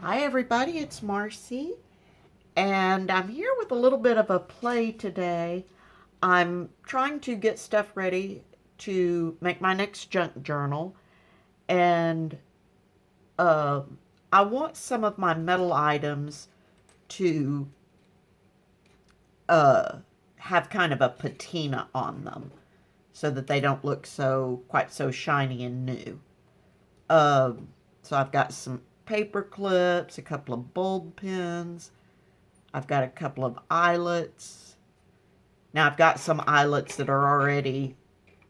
Hi everybody, it's Marcy, and I'm here with a little bit of a play today. I'm trying to get stuff ready to make my next junk journal, and uh, I want some of my metal items to uh, have kind of a patina on them so that they don't look quite so shiny and new. So I've got some paper clips, a couple of bulb pins. I've got a couple of eyelets. Now I've got some eyelets that are already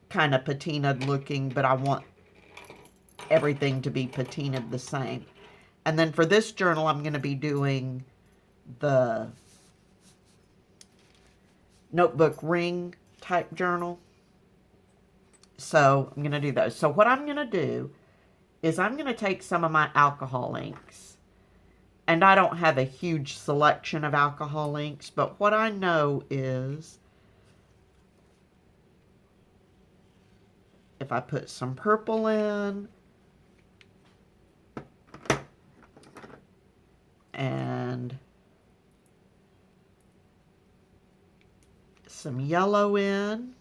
kind of patinaed looking, but I want everything to be patinaed the same. And then for this journal, I'm going to be doing the notebook ring type journal. So I'm going to do those. So what I'm going to do is I'm going to take some of my alcohol inks. And I don't have a huge selection of alcohol inks, but what I know is if I put some purple in and some yellow in,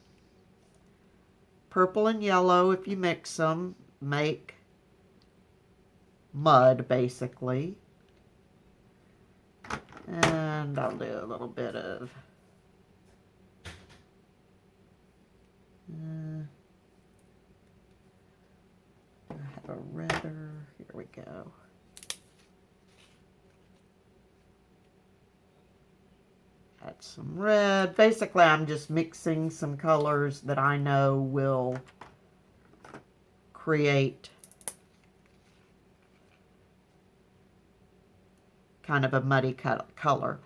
purple and yellow, if you mix them, make mud basically. And I'll do a little bit of I have a redder. Here we go. Add some red. Basically, I'm just mixing some colors that I know will create kind of a muddy color.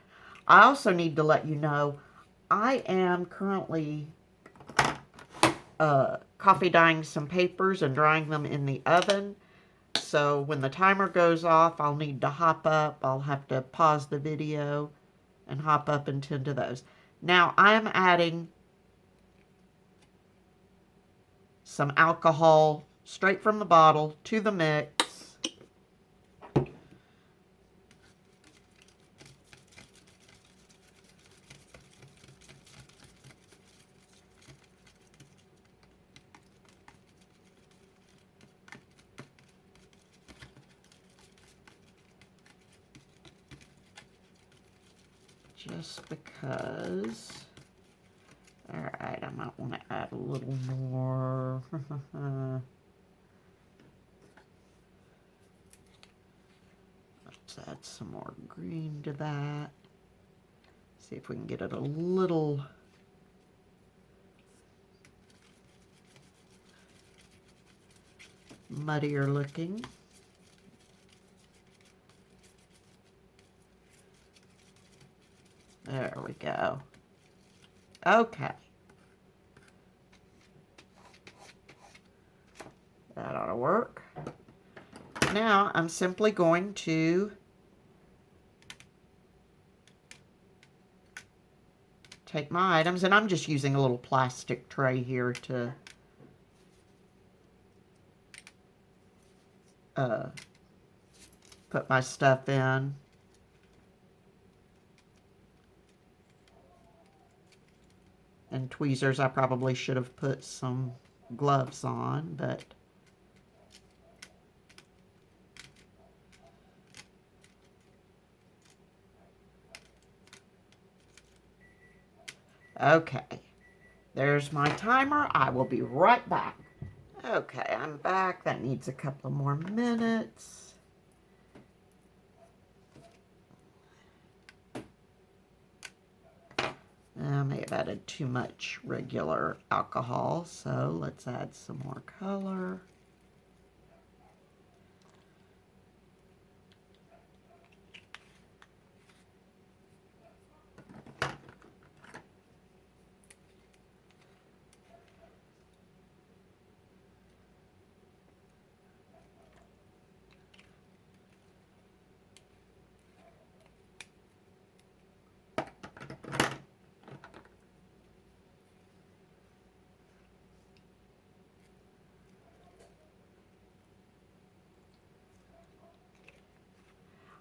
I also need to let you know I am currently coffee dyeing some papers and drying them in the oven. So when the timer goes off, I'll need to hop up. I'll have to pause the video and hop up and tend to those. Now I am adding some alcohol straight from the bottle to the mix. Just because. Alright, I might want to add a little more. Let's add some more green to that. See if we can get it a little muddier looking. There we go. Okay. That ought to work. Now I'm simply going to take my items, and I'm just using a little plastic tray here to put my stuff in. And tweezers, I probably should have put some gloves on, but okay. There's my timer. I will be right back. Okay, I'm back. That needs a couple more minutes. I may have added too much regular alcohol, so let's add some more color.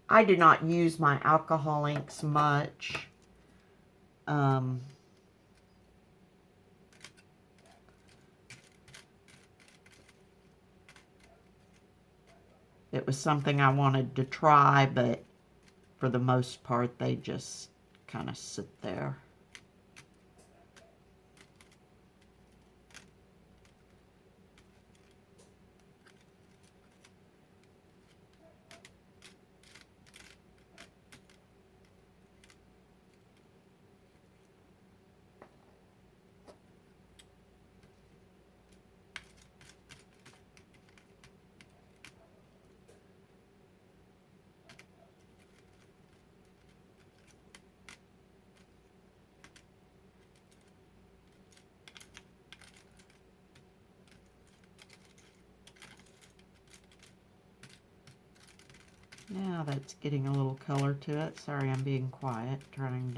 I do not use my alcohol inks much. It was something I wanted to try, but for the most part, they just kind of sit there. Now that's getting a little color to it. Sorry, I'm being quiet, trying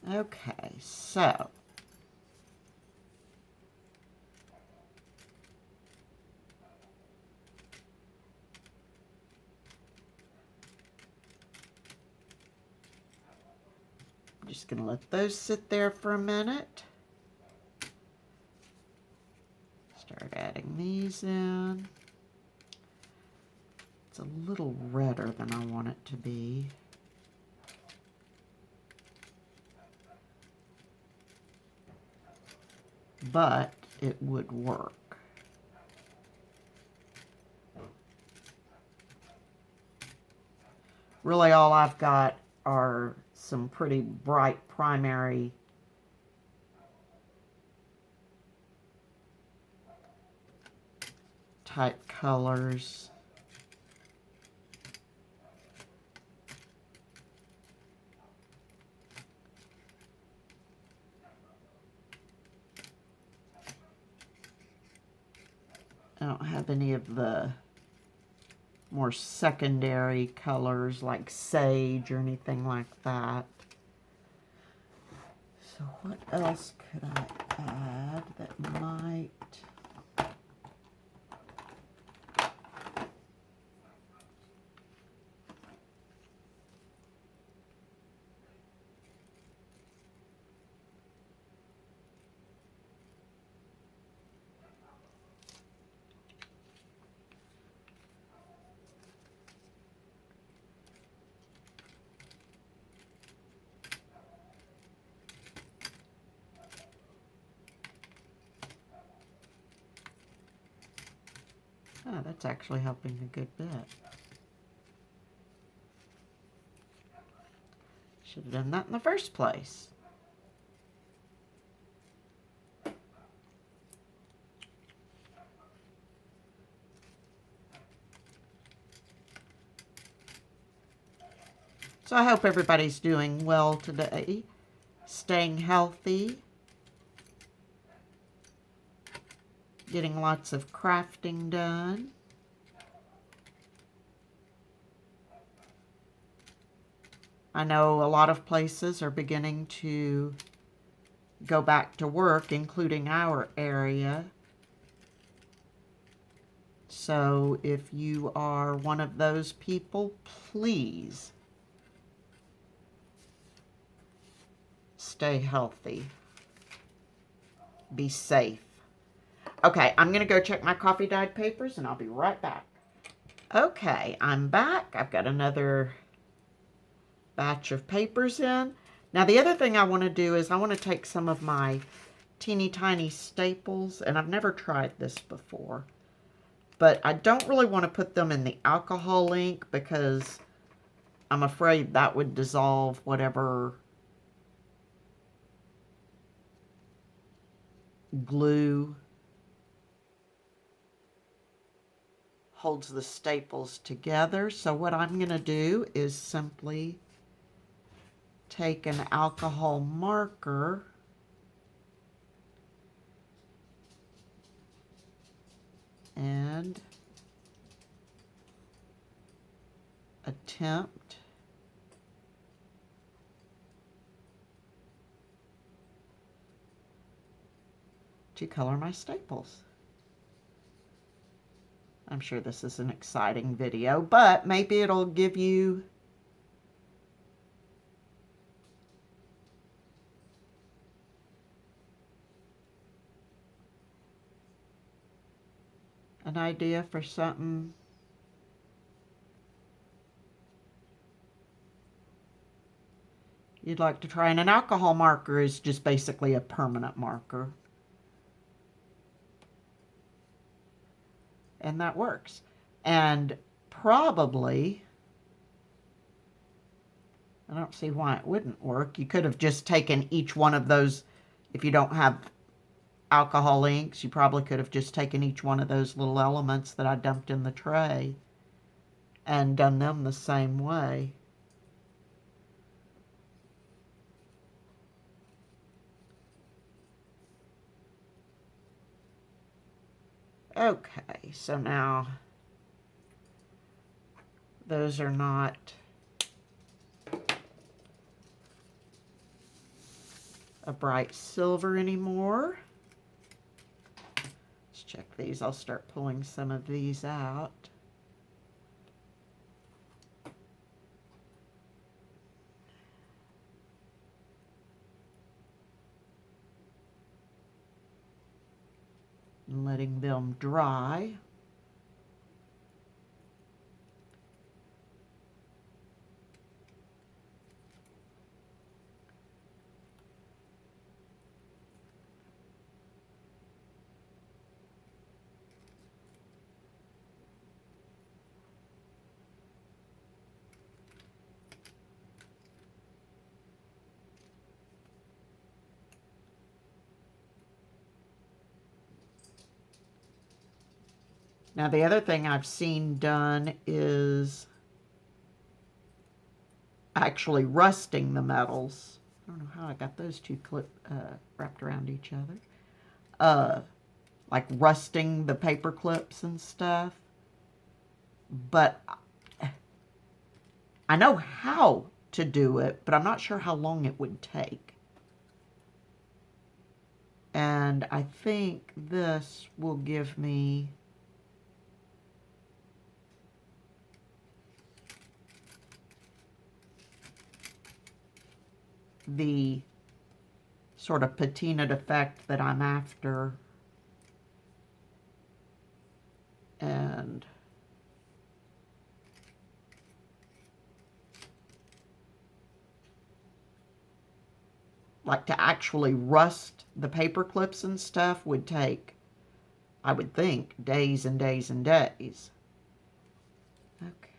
to... Okay, so... I'm just going to let those sit there for a minute. Start adding these in. It's a little redder than I want it to be. But it would work. Really all I've got are some pretty bright primary type colors. I don't have any of the more secondary colors like sage or anything like that. So what else could I add that might... Oh, that's actually helping a good bit. Should have done that in the first place. So I hope everybody's doing well today, staying healthy, getting lots of crafting done. I know a lot of places are beginning to go back to work, including our area. So if you are one of those people, please stay healthy. Be safe. Okay, I'm going to go check my coffee dyed papers and I'll be right back. Okay, I'm back. I've got another batch of papers in. Now the other thing I want to do is I want to take some of my teeny tiny staples, and I've never tried this before, but I don't really want to put them in the alcohol ink because I'm afraid that would dissolve whatever glue holds the staples together. So what I'm going to do is simply take an alcohol marker and attempt to color my staples. I'm sure this is an exciting video, but maybe it'll give you an idea for something you'd like to try. And an alcohol marker is just basically a permanent marker. And that works. And probably, I don't see why it wouldn't work. You could have just taken each one of those. If you don't have alcohol inks, you probably could have just taken each one of those little elements that I dumped in the tray and done them the same way. Okay, so now those are not a bright silver anymore. Let's check these. I'll start pulling some of these out. And letting them dry. Now, the other thing I've seen done is actually rusting the metals. I don't know how I got those two wrapped around each other. Like rusting the paper clips and stuff. But I know how to do it, but I'm not sure how long it would take. And I think this will give me the sort of patina effect that I'm after. And like to actually rust the paper clips and stuff would take, I would think, days and days and days. Okay.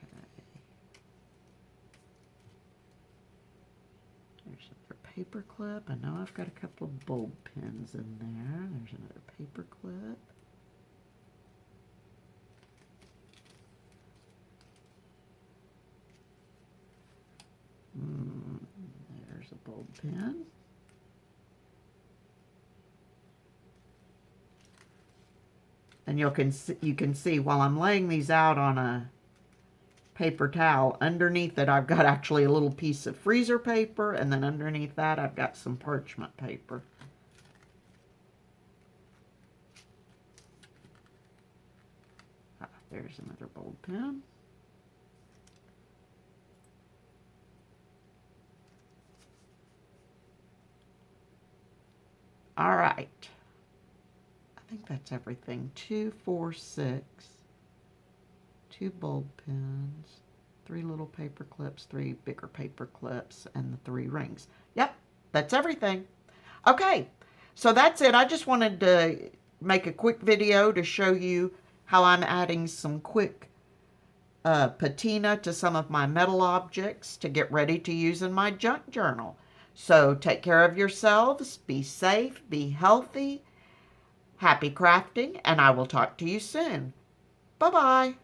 There's another paper clip. I know I've got a couple of bulb pins in there. There's another paper clip. There's a bulb pin. And you can see while I'm laying these out on a paper towel, underneath it I've got actually a little piece of freezer paper, and then underneath that I've got some parchment paper. There's another bulb pin. All right. I think that's everything. 2, 4, 6. 2 bulb pins. 3 little paper clips. 3 bigger paper clips. And the 3 rings. Yep, that's everything. Okay, so that's it. I just wanted to make a quick video to show you how I'm adding some quick patina to some of my metal objects to get ready to use in my junk journal. So take care of yourselves, be safe, be healthy, happy crafting, and I will talk to you soon. Bye-bye.